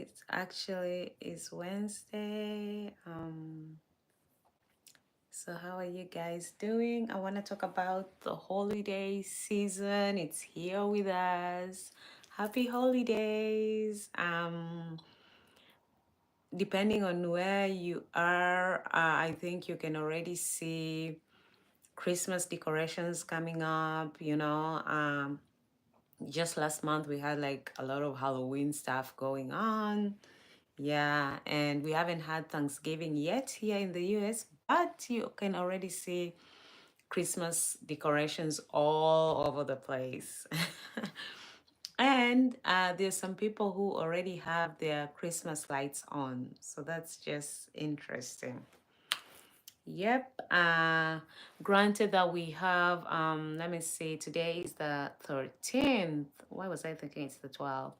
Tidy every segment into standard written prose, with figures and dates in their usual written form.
it actually is Wednesday. So how are you guys doing? I want to talk about the holiday season. It's here with us. Happy holidays. Depending on where you are, I think you can already see Christmas decorations coming up, just last month we had like a lot of Halloween stuff going on. Yeah, and we haven't had Thanksgiving yet here in the US, but you can already see Christmas decorations all over the place. And there's some people who already have their Christmas lights on. So that's just interesting. Yep. Granted that we have, let me see, today is the 13th. Why was I thinking it's the 12th?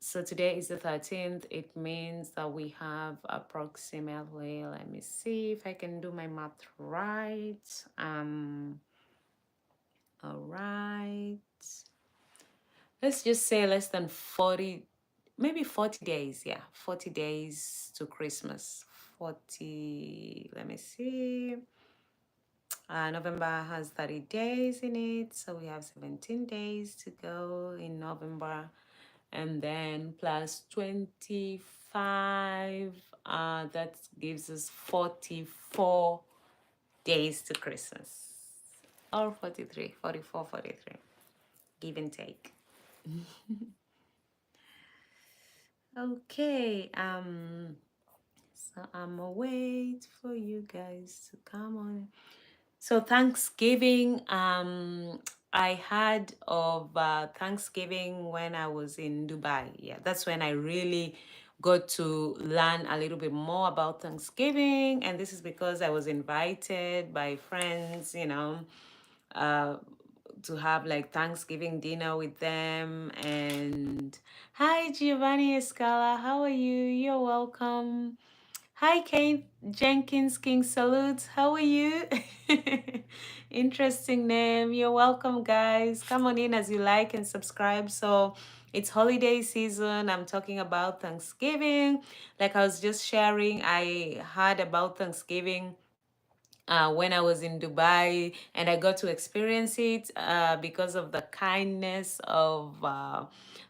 So today is the 13th. It means that we have approximately, let me see if I can do my math right. All right. Let's just say less than 40, maybe 40 days. Yeah, 40 days to Christmas. 40, let me see. November has 30 days in it, so we have 17 days to go in November. And then plus 25, that gives us 44 days to Christmas. Or 43, 44, 43, give and take. Okay, so I'm gonna wait for you guys to come on. So Thanksgiving, I had of Thanksgiving when I was in Dubai. Yeah, that's when I really got to learn a little bit more about Thanksgiving, and this is because I was invited by friends, uh, to have like Thanksgiving dinner with them. And hi, Giovanni Escala, how are you? You're welcome. Hi, Kate Jenkins King Salute. How are you? Interesting name. You're welcome, guys. Come on in as you like and subscribe. So it's holiday season. I'm talking about Thanksgiving. Like I was just sharing, I heard about Thanksgiving when I was in Dubai, and I got to experience it because of the kindness of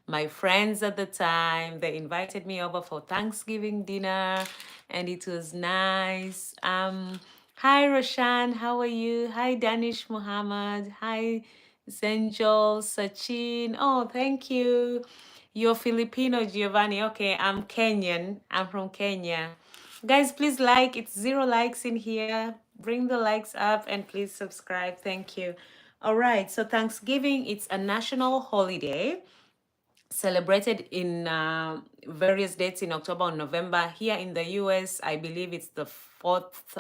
my friends at the time. They invited me over for Thanksgiving dinner, and it was nice. Hi, Roshan, how are you? Hi, Danish Muhammad. Hi, Zenjol, Sachin. Oh, thank you. You're Filipino, Giovanni. Okay, I'm Kenyan. I'm from Kenya. Guys, please like. It's 0 likes in here. Bring the likes up and please subscribe. Thank you. All right. So Thanksgiving, it's a national holiday celebrated in various dates in October or November. Here in the US, I believe it's the fourth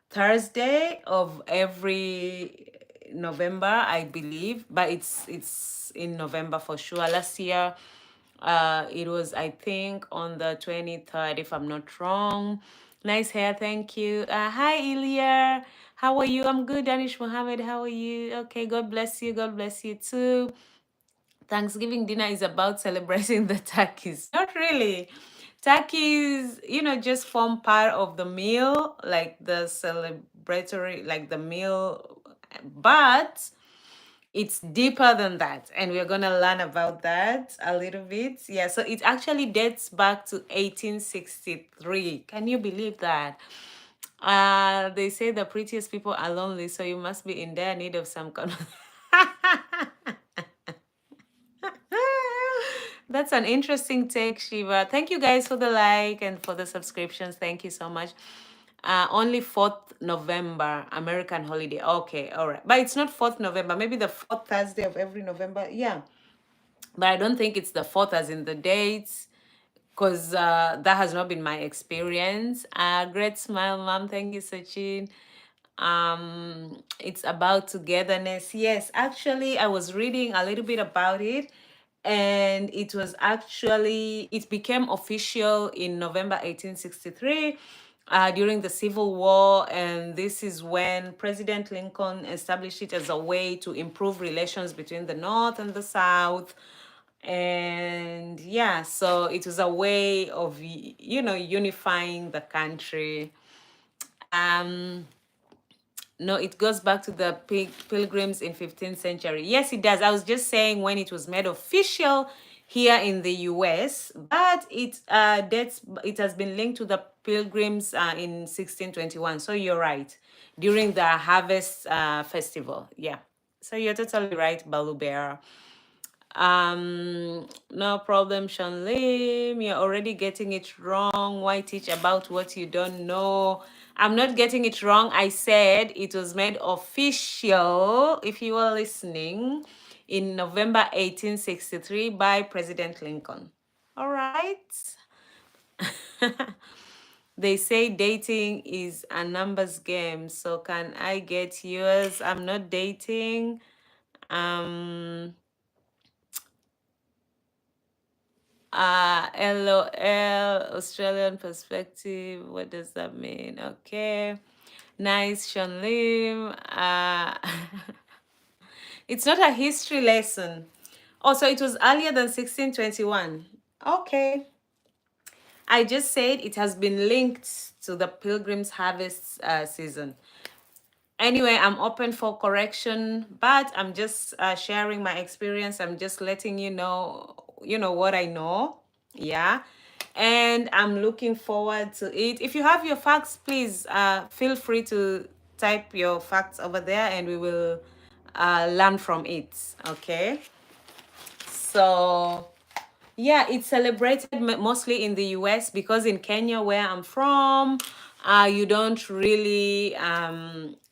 Thursday of every November, I believe, but it's in November for sure. Last year, it was, I think, on the 23rd, if I'm not wrong. Nice hair, thank you. Hi, Ilya. How are you? I'm good, Danish Mohammed. How are you? Okay, God bless you. God bless you too. Thanksgiving dinner is about celebrating the turkeys. Not really. Turkeys, just form part of the meal, like the celebratory, like the meal, but it's deeper than that. And we're going to learn about that a little bit. Yeah, so it actually dates back to 1863. Can you believe that? They say the prettiest people are lonely, so you must be in dire need of some kind of... That's an interesting take, Shiva. Thank you guys for the like and for the subscriptions. Thank you so much. Only 4th November, American holiday. Okay, all right. But it's not 4th November. Maybe the 4th Thursday of every November. Yeah. But I don't think it's the 4th as in the dates, because that has not been my experience. Great smile, mom. Thank you, Sachin. It's about togetherness. Yes, actually, I was reading a little bit about it, and it became official in November 1863 during the Civil War, and this is when President Lincoln established it as a way to improve relations between the North and the South. And yeah, so it was a way of unifying the country. um no, it goes back to the pilgrims in 15th century. Yes, it does. I was just saying when it was made official here in the US, but it has been linked to the pilgrims in 1621. So you're right. During the harvest festival. Yeah. So you're totally right, Balu. No problem, Sean Lim. You're already getting it wrong. Why teach about what you don't know? I'm not getting it wrong. I said it was made official, if you were listening, in November 1863 by President Lincoln. All right. They say dating is a numbers game. So can I get yours? I'm not dating. Um LOL, Australian perspective. What does that mean? Okay. Nice, Sean Lim. It's not a history lesson. Oh, so it was earlier than 1621. Okay. I just said it has been linked to the Pilgrim's Harvest season. Anyway, I'm open for correction, but I'm just sharing my experience. I'm just letting you know what I know. Yeah. And I'm looking forward to it. If you have your facts, please feel free to type your facts over there and we will learn from it. Okay. So yeah, it's celebrated mostly in the US, because in Kenya, where I'm from, you don't really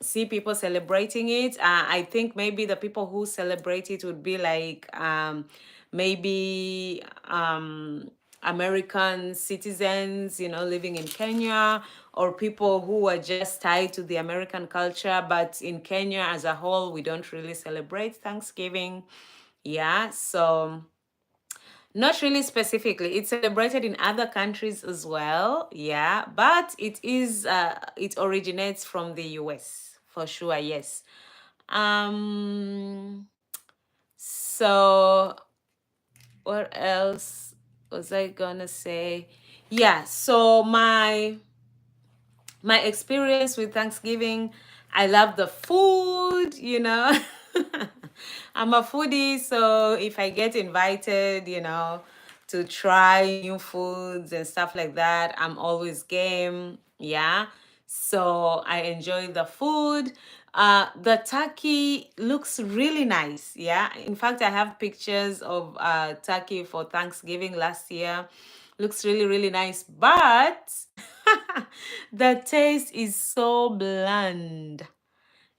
see people celebrating it. I think maybe the people who celebrate it would be like maybe American citizens, living in Kenya, or people who are just tied to the American culture. But in Kenya as a whole, we don't really celebrate Thanksgiving. Yeah, so not really specifically. It's celebrated in other countries as well. Yeah, but it originates from the US for sure. Yes. Um so what else was I gonna say? Yeah, so my experience with Thanksgiving, I love the food. I'm a foodie, so if I get invited, to try new foods and stuff like that, I'm always game. Yeah. So I enjoy the food. The turkey looks really nice. Yeah. In fact, I have pictures of turkey for Thanksgiving last year. Looks really, really nice. But the taste is so bland.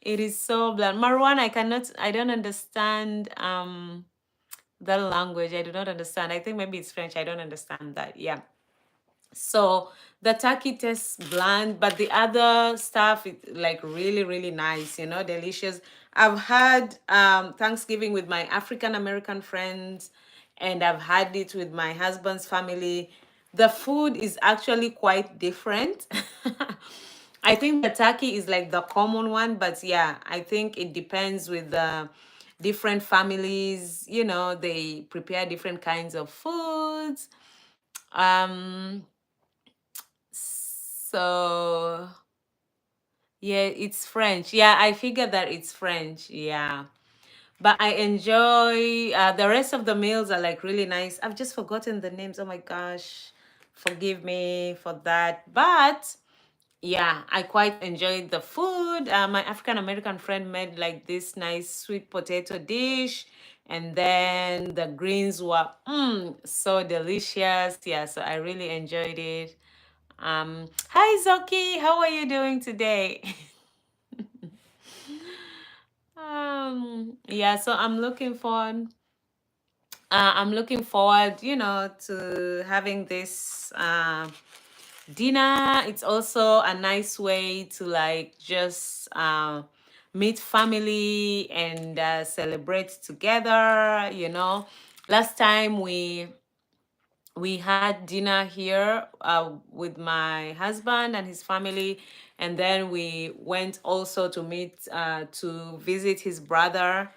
It is so bland. Marwan, I don't understand the language. I do not understand. I think maybe it's French. I don't understand that. Yeah. So the turkey tastes bland, but the other stuff is like really, really nice, delicious. I've had Thanksgiving with my African American friends, and I've had it with my husband's family. The food is actually quite different. I think the turkey is like the common one, but yeah, I think it depends with the different families. They prepare different kinds of foods. Um, so yeah, it's French. Yeah, I figured that it's French. Yeah. But I enjoy the rest of the meals are like really nice. I've just forgotten the names. Oh my gosh. Forgive me for that. But yeah, I quite enjoyed the food. My African American friend made like this nice sweet potato dish, and then the greens were so delicious. Yeah, so I really enjoyed it. Hi Zoki, how are you doing today? Yeah, so I'm looking forward, to having this dinner. It's also a nice way to like just meet family and celebrate together. Last time we had dinner here with my husband and his family, and then we went also to meet to visit his brother,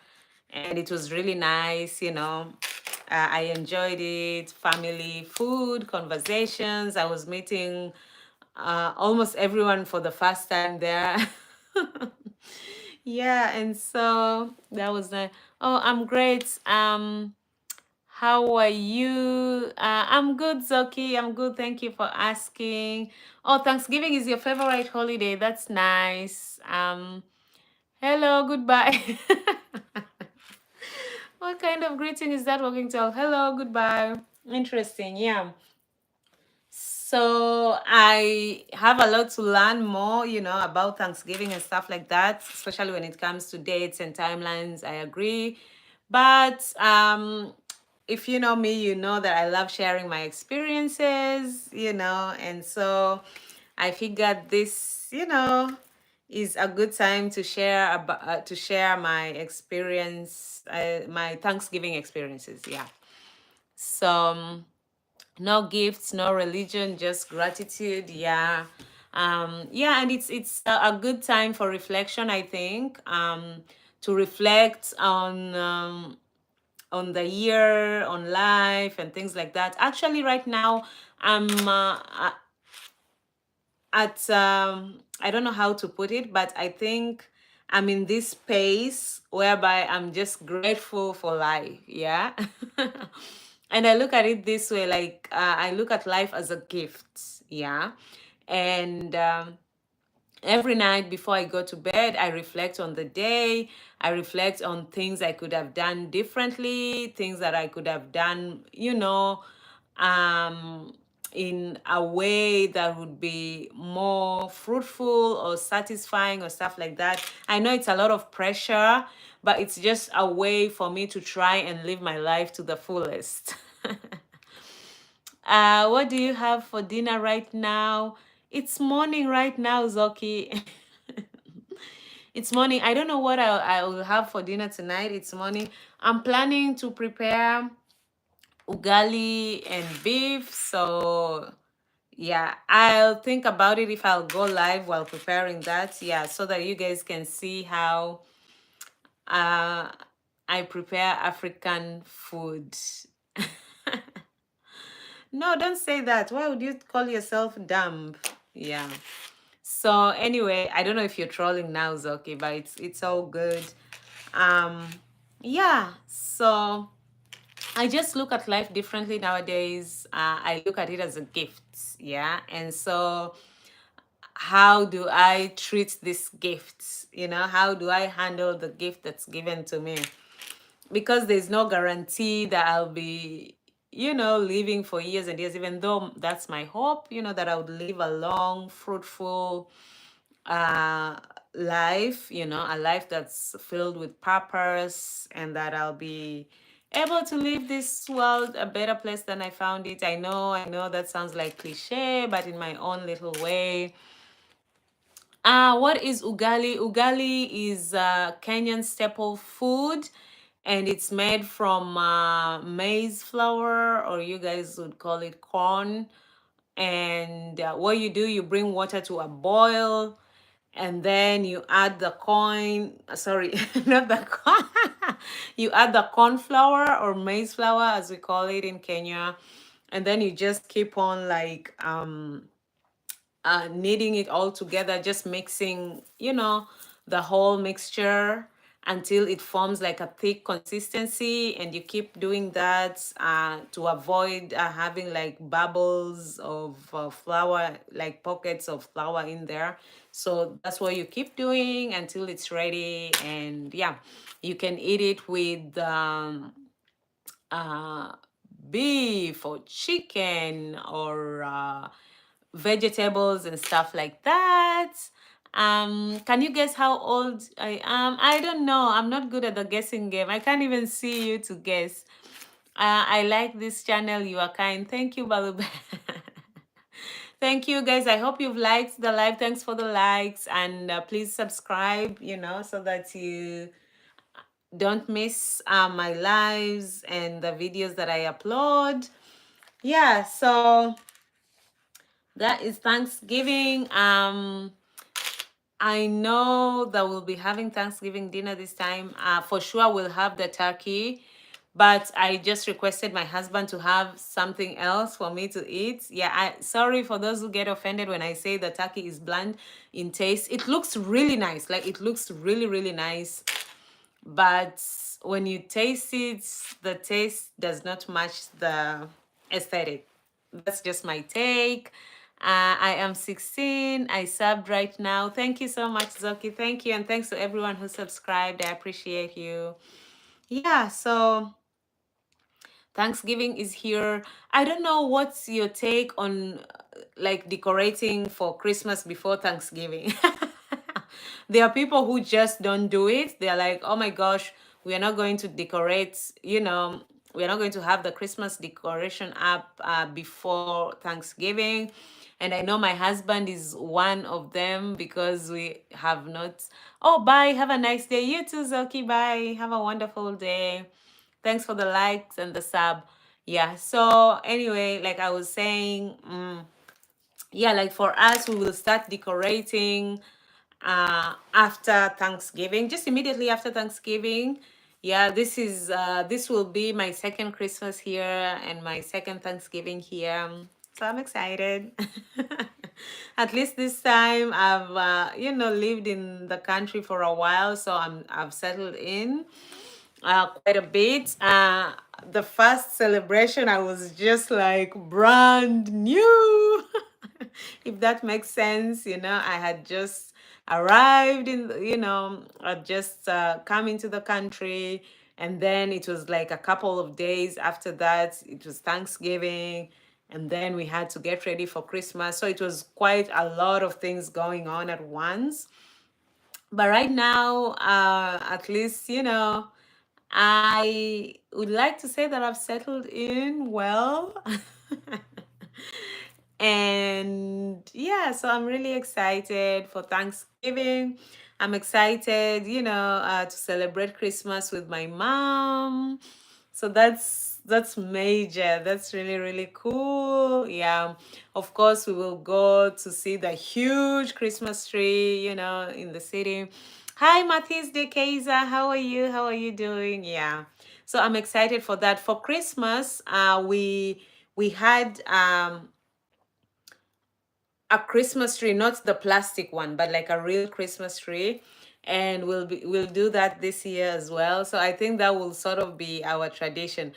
and it was really nice. I enjoyed it. Family, food, conversations. I was meeting almost everyone for the first time there. Yeah, and so that was nice. Oh, I'm great. How are you? I'm good, Zoki. I'm good. Thank you for asking. Oh, Thanksgiving is your favorite holiday. That's nice. Hello, goodbye. What kind of greeting is that working to? Hello, goodbye. Interesting. Yeah. So I have a lot to learn more, about Thanksgiving and stuff like that, especially when it comes to dates and timelines. I agree. But if you know me, you know that I love sharing my experiences, and so I figured this, is a good time to share my experience, my Thanksgiving experiences. Yeah. So no gifts, no religion, just gratitude. Yeah. Yeah, and it's a good time for reflection, I think. To reflect on the year, on life and things like that. Actually, right now I'm at I don't know how to put it, but I think I'm in this space whereby I'm just grateful for life. Yeah. And I look at it this way, like I look at life as a gift. Yeah. And every night before I go to bed, I reflect on the day. I reflect on things I could have done differently, things that I could have done, um, in a way that would be more fruitful or satisfying or stuff like that. I know it's a lot of pressure, but it's just a way for me to try and live my life to the fullest. What do you have for dinner right now? It's morning right now, Zoki. It's morning. I don't know what I will have for dinner tonight. It's morning. I'm planning to prepare ugali and beef. So yeah, I'll think about it if I'll go live while preparing that. Yeah, so that you guys can see how uh, I prepare African food. No, don't say that. Why would you call yourself dumb? Yeah. So anyway, I don't know if you're trolling now, Zoki, but it's all good. Um, yeah. So I just look at life differently nowadays. I look at it as a gift. Yeah. And so how do I treat this gift? How do I handle the gift that's given to me? Because there's no guarantee that I'll be, living for years and years, even though that's my hope, that I would live a long, fruitful uh, life, a life that's filled with purpose, and that I'll be able to leave this world a better place than I found it. I know that sounds like cliche, but in my own little way. What is ugali? Ugali is Kenyan staple food, and it's made from maize flour, or you guys would call it corn. And what you do, you bring water to a boil, and then you add the corn. Sorry, not the corn. You add the corn flour or maize flour, as we call it in Kenya, and then you just keep on like kneading it all together, just mixing, the whole mixture until it forms like a thick consistency. And you keep doing that to avoid having like bubbles of flour, like pockets of flour in there. So that's what you keep doing until it's ready. And yeah, you can eat it with uh, beef or chicken or vegetables and stuff like that. Can you guess how old I am? I don't know. I'm not good at the guessing game. I can't even see you to guess. I like this channel. You are kind. Thank you, Balube. Thank you, guys. I hope you've liked the live. Thanks for the likes. And please subscribe, so that you don't miss my lives and the videos that I upload. Yeah, so that is Thanksgiving. I know that we'll be having Thanksgiving dinner this time. For sure, we'll have the turkey. but I just requested my husband to have something else for me to eat. Yeah, sorry for those who get offended when I say the turkey is bland in taste. It looks really nice. Like it looks really, really nice. But when you taste it, the taste does not match the aesthetic. That's just my take. I am 16. I subbed right now. Thank you so much, Zoki. Thank you. And thanks to everyone who subscribed. I appreciate you. Yeah, so Thanksgiving is here. I don't know what's your take on like decorating for Christmas before Thanksgiving. There are people who just don't do it. They're like, oh my gosh, we are not going to decorate, we're not going to have the Christmas decoration up before Thanksgiving. And I know my husband is one of them because we have not. Oh, bye. Have a nice day. You too, Zoki. Bye. Have a wonderful day. Thanks for the likes and the sub. Yeah. So anyway, like I was saying, yeah, like for us, we will start decorating after Thanksgiving, just immediately after Thanksgiving. Yeah, this will be my second Christmas here and my second Thanksgiving here. So I'm excited. At least this time I've lived in the country for a while, so I've settled in quite a bit. The first celebration, I was just like brand new, if that makes sense. I had just arrived I'd just come into the country, and then it was like a couple of days after that, it was Thanksgiving, and then we had to get ready for Christmas. So it was quite a lot of things going on at once. But right now, at least, I would like to say that I've settled in well. And yeah, so I'm really excited for Thanksgiving. I'm excited, to celebrate Christmas with my mom. So that's major. That's really, really cool. Yeah. Of course, we will go to see the huge Christmas tree, in the city. Hi, Mathis de Kaiser. How are you? How are you doing? Yeah. So I'm excited for that. For Christmas, we had a Christmas tree, not the plastic one, but like a real Christmas tree. And we'll do that this year as well. So I think that will sort of be our tradition.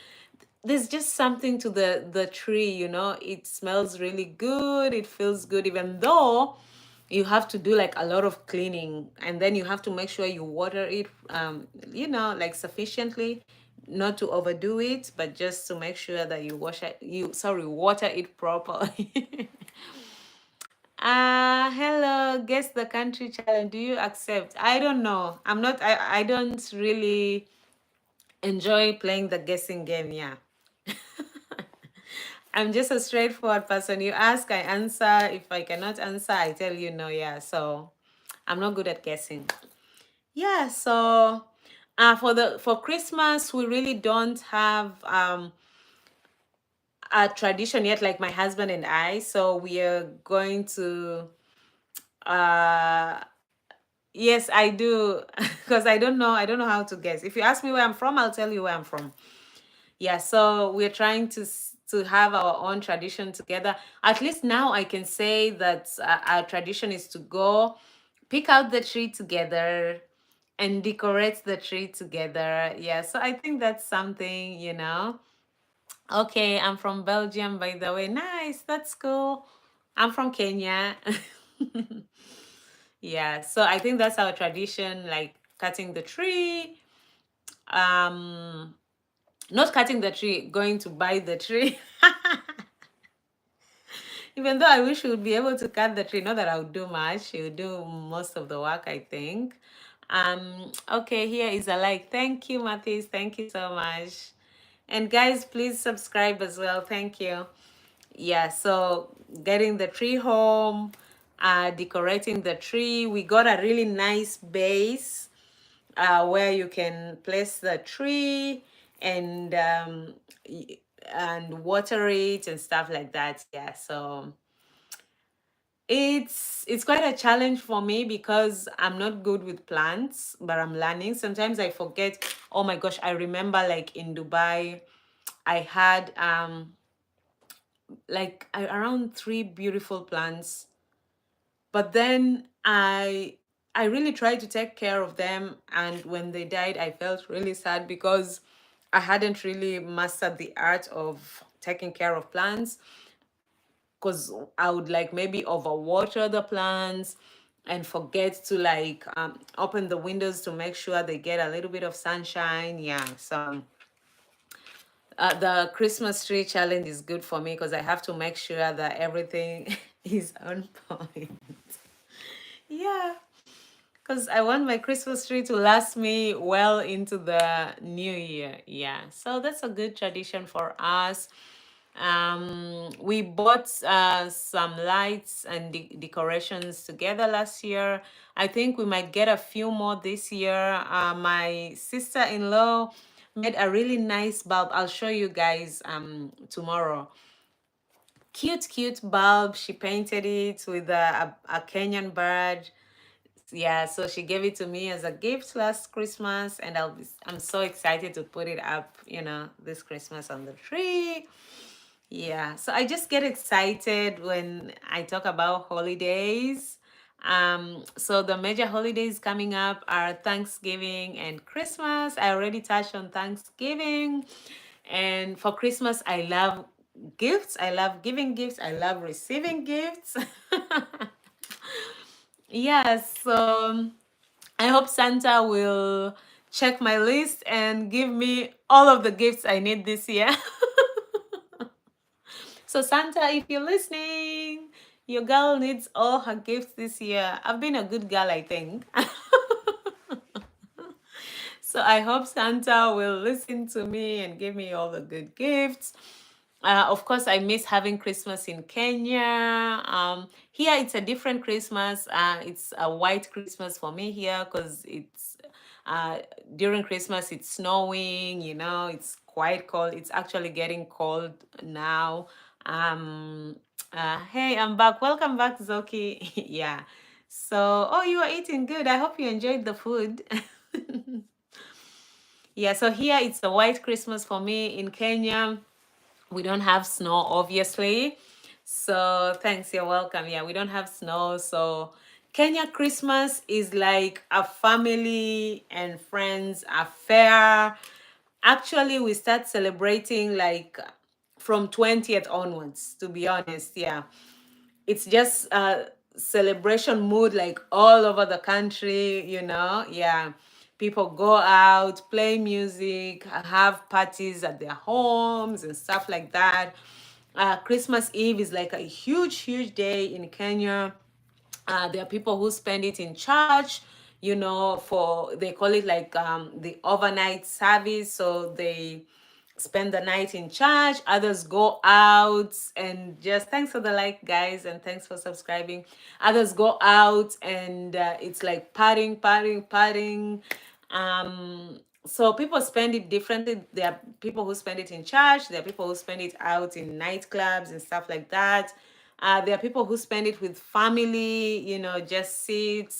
There's just something to the tree, it smells really good, it feels good, even though you have to do like a lot of cleaning, and then you have to make sure you water it like sufficiently, not to overdo it, but just to make sure that water it properly. Hello, guess the country challenge. Do you accept? I don't know. I don't really enjoy playing the guessing game. Yeah. I'm just a straightforward person. You ask, I answer. If I cannot answer, I tell you no. Yeah. So I'm not good at guessing. Yeah. So for Christmas, we really don't have a tradition yet, like my husband and I. So we are going to uh yes, I do. Because I don't know how to guess. If you ask me where I'm from, I'll tell you where I'm from. Yeah, so we're trying to have our own tradition together. At least now I can say that our tradition is to go pick out the tree together and decorate the tree together. Yeah, so I think that's something. Okay, I'm from Belgium, by the way. Nice, that's cool. I'm from Kenya. Yeah, so I think that's our tradition, like cutting the tree. Um, Not cutting the tree, going to buy the tree. Even though I wish we would be able to cut the tree, not that I would do much. She would do most of the work, I think. Okay, here is a like. Thank you, Mathis. Thank you so much. And guys, please subscribe as well. Thank you. Yeah, so getting the tree home, decorating the tree. We got a really nice base where you can place the tree and y- and water it and stuff like that. Yeah, so It's quite a challenge for me because I'm not good with plants, but I'm learning. Sometimes I forget. Oh my gosh, I remember like in Dubai, I had like around three beautiful plants, but then I really tried to take care of them, and when they died I felt really sad because I hadn't really mastered the art of taking care of plants, because I would like maybe overwater the plants and forget to like open the windows to make sure they get a little bit of sunshine. Yeah, so the Christmas tree challenge is good for me because I have to make sure that everything is on point. Yeah, because I want my Christmas tree to last me well into the new year. Yeah, so that's a good tradition for us. We bought some lights and decorations together last year. I think we might get a few more this year. My sister-in-law made a really nice bulb. I'll show you guys tomorrow. Cute bulb. She painted it with a Kenyan bird. Yeah, so she gave it to me as a gift last Christmas, and I'm so excited to put it up, this Christmas on the tree. Yeah, so I just get excited when I talk about holidays. So the major holidays coming up are Thanksgiving and Christmas. I already touched on Thanksgiving. And for Christmas, I love gifts. I love giving gifts. I love receiving gifts. Yes, so I hope Santa will check my list and give me all of the gifts I need this year. So Santa, if you're listening, your girl needs all her gifts this year. I've been a good girl, I think. So I hope Santa will listen to me and give me all the good gifts. Of course, I miss having Christmas in Kenya. Here, it's a different Christmas. It's a white Christmas for me here because it's uh, during Christmas, it's snowing, it's quite cold. It's actually getting cold now. Hey, I'm back. Welcome back, Zoki. Yeah. So, oh, you are eating good. I hope you enjoyed the food. Yeah, so here it's a white Christmas for me. In Kenya, we don't have snow, obviously. So thanks, you're welcome. Yeah, we don't have snow. So Kenya Christmas is like a family and friends affair. Actually, we start celebrating like from 20th onwards, to be honest. Yeah, it's just celebration mood like all over the country, yeah. People go out, play music, have parties at their homes and stuff like that. Christmas Eve is like a huge day in Kenya. There are people who spend it in church, for they call it like the overnight service. So they spend the night in church. Others go out and just thanks for the like, guys, and thanks for subscribing. Others go out and it's like partying. So people spend it differently. There are people who spend it in church. There are people who spend it out in nightclubs and stuff like that. There are people who spend it with family, just sit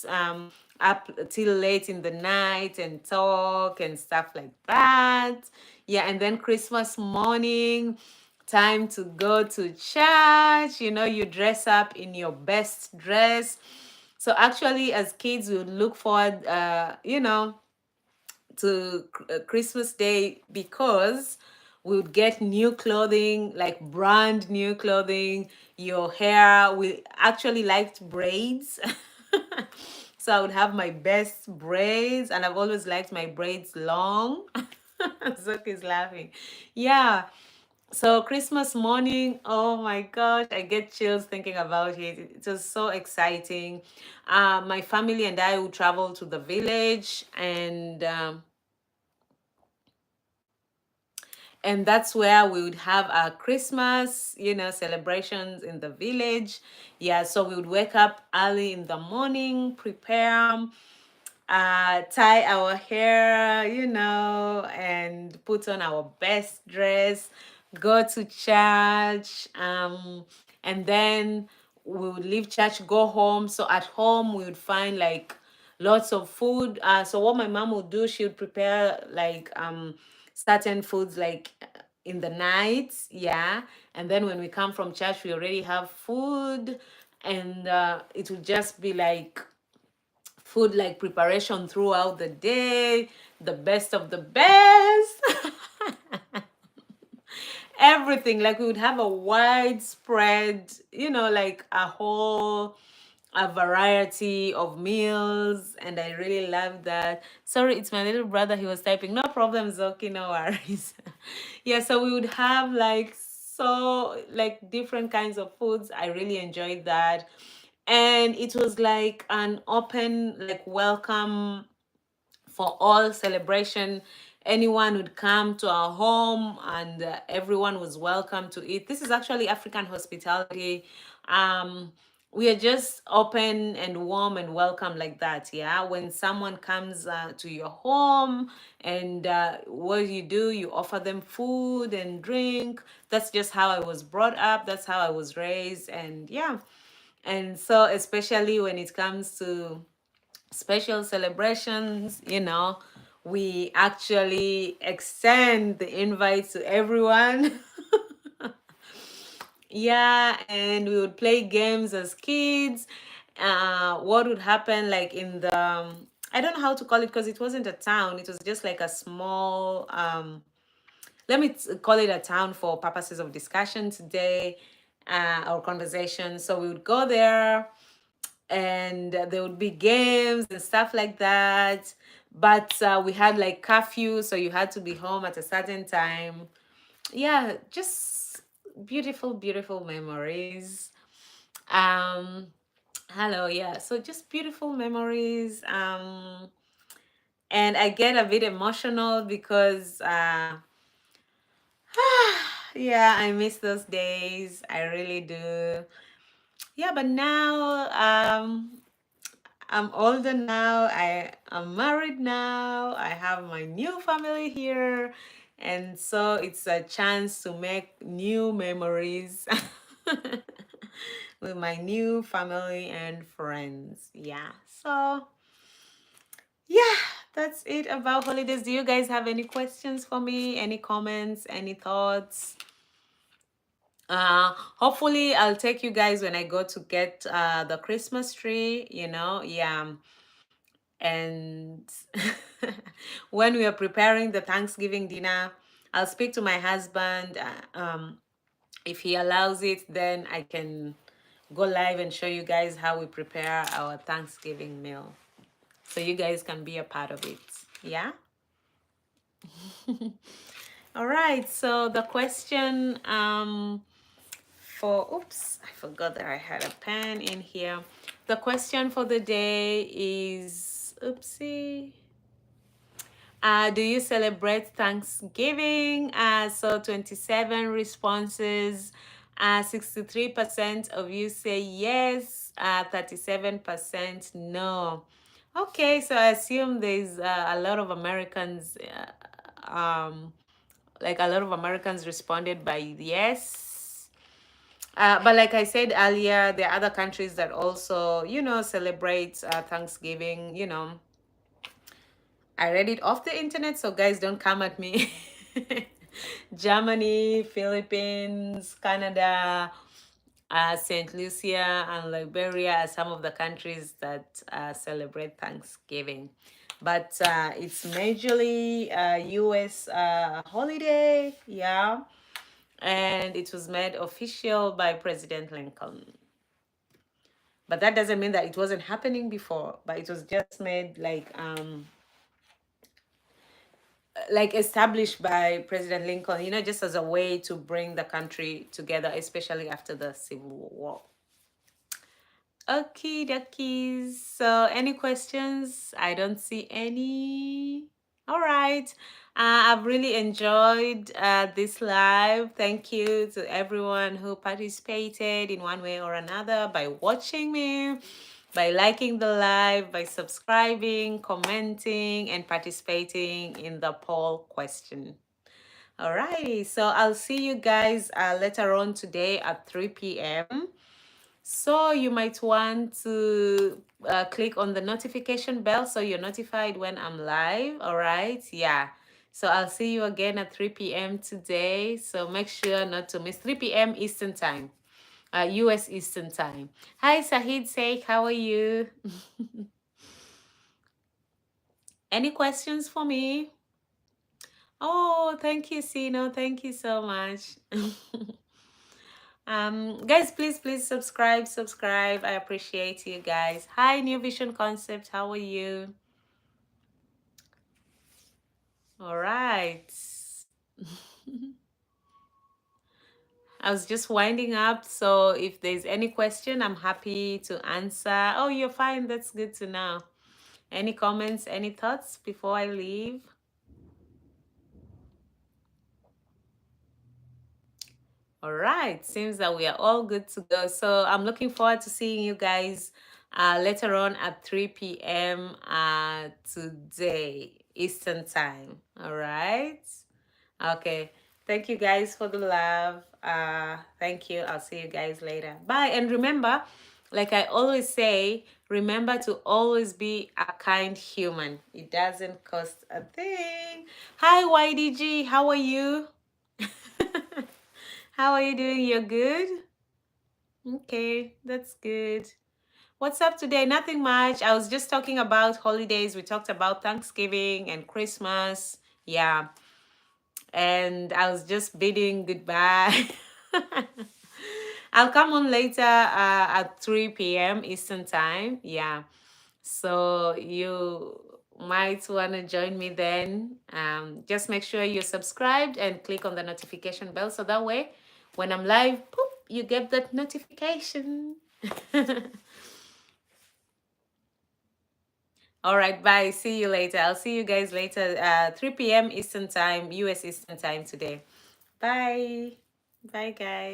up till late in the night and talk and stuff like that. Yeah, and then Christmas morning, time to go to church. You dress up in your best dress. So actually, as kids, we would look forward, to Christmas Day because we would get new clothing, like brand new clothing. Your hair, we actually liked braids. So I would have my best braids, and I've always liked my braids long. Zook is laughing. Yeah. So Christmas morning, oh my gosh, I get chills thinking about it. It was so exciting. My family and I would travel to the village, and that's where we would have our Christmas, celebrations in the village. Yeah, so we would wake up early in the morning, prepare, tie our hair, and put on our best dress, go to church, and then we would leave church, go home. So at home we would find like lots of food. So what my mom would do, she would prepare like certain foods like in the night, yeah. And then when we come from church, we already have food, and it would just be like food like preparation throughout the day, the best of the best. Everything, like we would have a widespread, like a variety of meals, and I really love that. Sorry, it's my little brother, he was typing. No problem, Zoki, no worries. Yeah, so we would have like so like different kinds of foods. I really enjoyed that, and it was like an open like welcome for all celebration. Anyone would come to our home, and everyone was welcome to eat. This is actually African hospitality. We are just open and warm and welcome like that. Yeah, when someone comes to your home, and what you do, you offer them food and drink. That's just how I was brought up, that's how I was raised. And yeah, and so especially when it comes to special celebrations, we actually extend the invite to everyone. Yeah, and we would play games as kids. What would happen like in the I don't know how to call it because it wasn't a town, it was just like a small let me call it a town for purposes of discussion today, or conversation. So we would go there, and there would be games and stuff like that. But we had like curfew, so you had to be home at a certain time. Yeah, just beautiful, beautiful memories. Um, hello, yeah. So just beautiful memories. And I get a bit emotional because yeah, I miss those days. I really do. Yeah, but now I'm older now. I am married now. I have my new family here. And so it's a chance to make new memories with my new family and friends. Yeah. So, yeah, that's it about holidays. Do you guys have any questions for me? Any comments? Any thoughts? Hopefully I'll take you guys when I go to get the Christmas tree, yeah. And when we are preparing the Thanksgiving dinner, I'll speak to my husband. If he allows it, then I can go live and show you guys how we prepare our Thanksgiving meal. So you guys can be a part of it. Yeah? All right. So the question oops, I forgot that I had a pen in here. The question for the day is, oopsie. Do you celebrate Thanksgiving? So 27 responses. 63% of you say yes. 37% no. Okay, so I assume there's a lot of Americans, like a lot of Americans responded by yes. But like I said earlier, there are other countries that also, celebrate Thanksgiving, I read it off the internet, so guys, don't come at me. Germany, Philippines, Canada, St. Lucia, and Liberia are some of the countries that celebrate Thanksgiving. But it's majorly a US holiday, yeah. And it was made official by President Lincoln. But that doesn't mean that it wasn't happening before, but it was just made like established by President Lincoln, just as a way to bring the country together, especially after the Civil War. Okay, duckies. So, any questions? I don't see any. All right. I've really enjoyed this live. Thank you to everyone who participated in one way or another by watching me, by liking the live, by subscribing, commenting, and participating in the poll question. All right. So I'll see you guys later on today at 3 p.m. So you might want to click on the notification bell so you're notified when I'm live. All right. Yeah. So I'll see you again at 3 p.m. today. So make sure not to miss 3 p.m. Eastern Time, US Eastern Time. Hi, Sahid Sheikh. How are you? Any questions for me? Oh, thank you, Sino. Thank you so much. Guys, please subscribe. I appreciate you guys. Hi, New Vision Concept. How are you? All right. I was just winding up, so if there's any question, I'm happy to answer. Oh, you're fine. That's good to know. Any comments, any thoughts before I leave? All right, seems that we are all good to go. So I'm looking forward to seeing you guys later on at 3 p.m. Today, Eastern Time. All right. Okay. Thank you guys for the love. Thank you. I'll see you guys later. Bye. And remember, like I always say, remember to always be a kind human. It doesn't cost a thing. Hi, YDG. How are you? How are you doing? You're good? Okay, that's good. What's up today? Nothing much. I was just talking about holidays. We talked about Thanksgiving and Christmas. Yeah. And I was just bidding goodbye. I'll come on later at 3 p.m. Eastern Time. Yeah. So you might want to join me then. Just make sure you're subscribed and click on the notification bell so that way when I'm live, poop, you get that notification. All right, bye. See you later. I'll see you guys later. 3 p.m. Eastern Time, US Eastern Time today. Bye. Bye, guys.